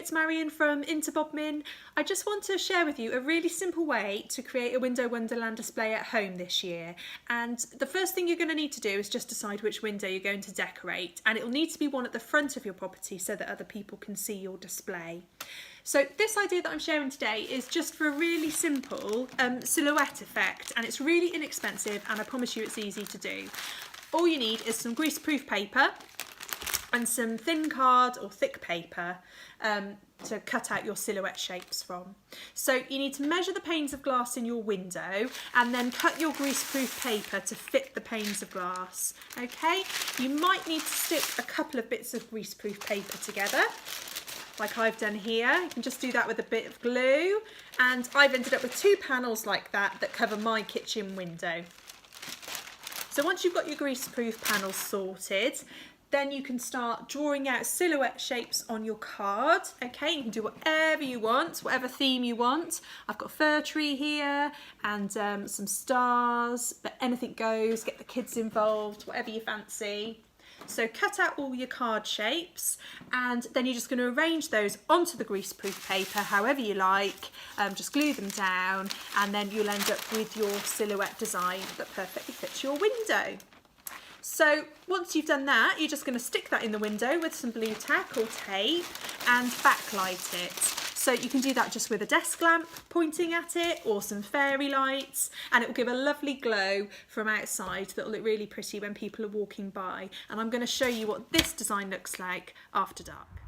it's Marion from IntoBodmin. I just want to share with you a really simple way to create a Window Wonderland display at home this year. And the first thing you're going to need to do is just decide which window you're going to decorate, and it'll need to be one at the front of your property so that other people can see your display. So this idea that I'm sharing today is just for a really simple silhouette effect, and it's really inexpensive, and I promise you it's easy to do. All you need is some greaseproof paper and some thin card or thick paper to cut out your silhouette shapes from. So you need to measure the panes of glass in your window and then cut your greaseproof paper to fit the panes of glass. Okay, you might need to stick a couple of bits of greaseproof paper together, like I've done here. You can just do that with a bit of glue, and I've ended up with 2 panels like that cover my kitchen window. So once you've got your greaseproof panels sorted, then you can start drawing out silhouette shapes on your card. Okay, you can do whatever you want, whatever theme you want. I've got a fir tree here and some stars, but anything goes. Get the kids involved, whatever you fancy. So cut out all your card shapes, and then you're just going to arrange those onto the greaseproof paper however you like. Just glue them down, and then you'll end up with your silhouette design that perfectly fits your window. So once you've done that, you're just going to stick that in the window with some blue tack or tape and backlight it. So you can do that just with a desk lamp pointing at it or some fairy lights, and it will give a lovely glow from outside that will look really pretty when people are walking by. And I'm going to show you what this design looks like after dark.